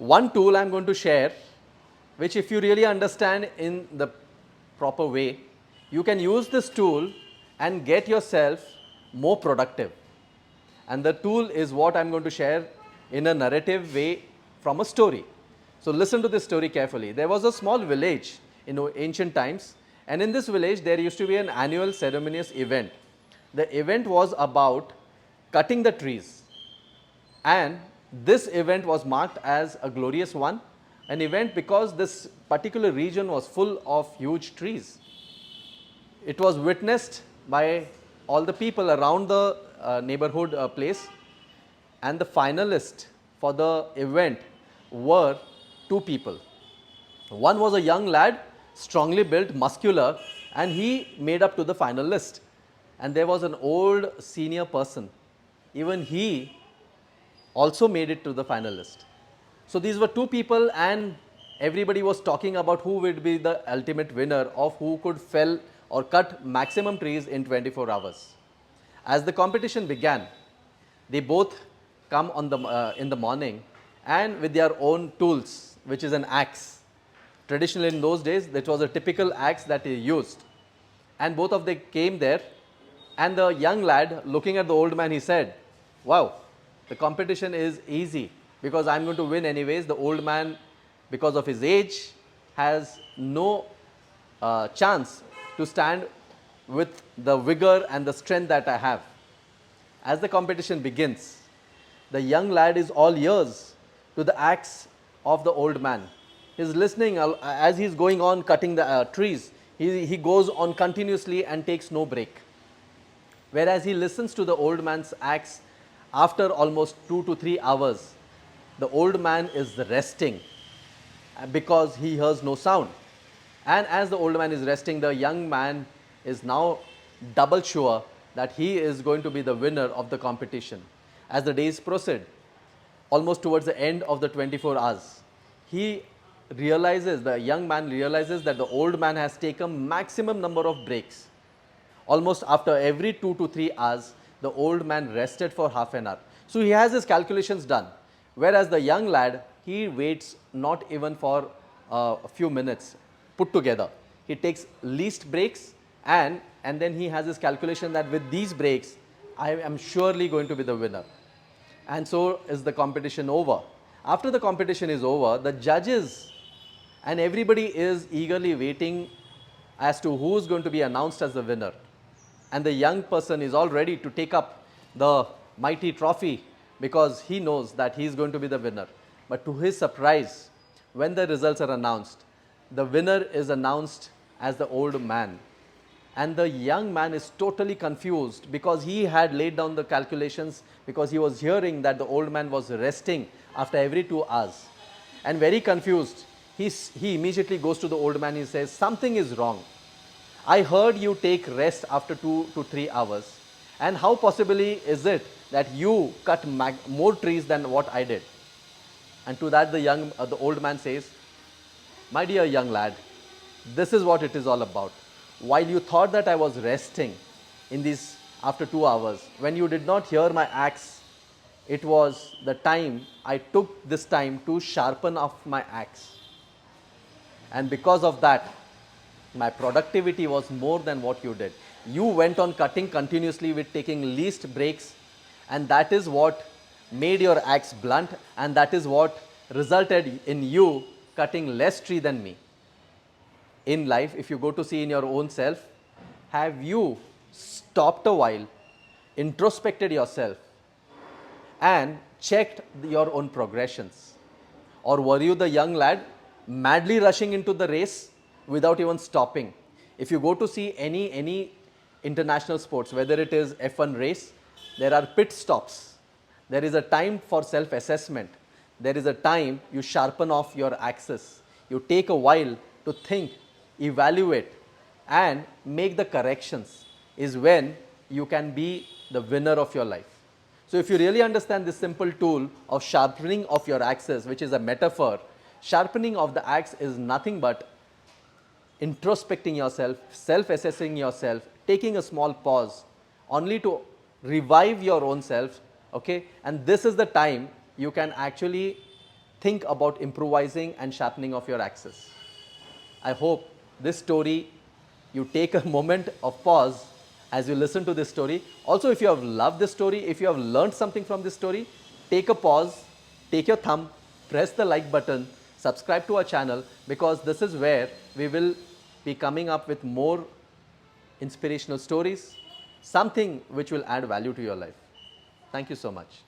One tool I'm going to share, which if you really understand in the proper way, you can use this tool and get yourself more productive. And the tool is what I'm going to share in a narrative way from a story. So listen to this story carefully. There was a small village in ancient times, and in this village there used to be an annual ceremonious event. The event was about cutting the trees, and this event was marked as a glorious one, an event because this particular region was full of huge trees. It was witnessed by all the people around the neighborhood place, and the finalists for the event were two people. One was a young lad, strongly built, muscular, and he made up to the final list. And there was an old senior person. Even he also made it to the final list. So these were two people, and everybody was talking about who would be the ultimate winner of who could fell or cut maximum trees in 24 hours. As the competition began, they both come on in the morning and with their own tools, which is an axe. Traditionally in those days, that was a typical axe that he used. And both of them came there, and the young lad, looking at the old man, he said, "Wow, the competition is easy because I'm going to win anyways. The old man, because of his age, has no chance to stand with the vigor and the strength that I have." As the competition begins, the young lad is all ears to the axe of the old man. He's listening as he's going on cutting the trees. He goes on continuously and takes no break. Whereas he listens to the old man's axe, after almost 2 to 3 hours, the old man is resting because he hears no sound. And as the old man is resting, the young man is now double sure that he is going to be the winner of the competition. As the days proceed, almost towards the end of the 24 hours, the young man realizes that the old man has taken maximum number of breaks. Almost after every 2 to 3 hours, the old man rested for half an hour. So he has his calculations done. Whereas the young lad, he waits not even for a few minutes put together. He takes least breaks, and then he has his calculation that with these breaks, I am surely going to be the winner. And so is the competition over. After the competition is over, the judges and everybody is eagerly waiting as to who is going to be announced as the winner. And the young person is all ready to take up the mighty trophy because he knows that he is going to be the winner. But to his surprise, when the results are announced, the winner is announced as the old man. And the young man is totally confused because he had laid down the calculations, because he was hearing that the old man was resting after every 2 hours. And very confused, he immediately goes to the old man. He says, "Something is wrong. I heard you take rest after 2 to 3 hours. And how possibly is it that you cut more trees than what I did?" And to that the old man says, "My dear young lad, this is what it is all about. While you thought that I was resting in these after 2 hours, when you did not hear my axe, it was the time I took this time to sharpen off my axe. And because of that, my productivity was more than what you did. You went on cutting continuously with taking least breaks, and that is what made your axe blunt, and that is what resulted in you cutting less tree than me." In life, if you go to see in your own self, have you stopped a while, introspected yourself, and checked your own progressions? Or were you the young lad madly rushing into the race without even stopping? If you go to see any international sports, whether it is F1 race, there are pit stops. There is a time for self-assessment. There is a time you sharpen off your axis. You take a while to think, evaluate, and make the corrections, is when you can be the winner of your life. So if you really understand this simple tool of sharpening of your axis, which is a metaphor, sharpening of the axe is nothing but introspecting yourself, self-assessing yourself, taking a small pause only to revive your own self, okay? And this is the time you can actually think about improvising and sharpening of your axes. I hope this story, you take a moment of pause as you listen to this story. Also, if you have loved this story, if you have learned something from this story, take a pause, take your thumb, press the like button, subscribe to our channel, because this is where we will be coming up with more inspirational stories, something which will add value to your life. Thank you so much.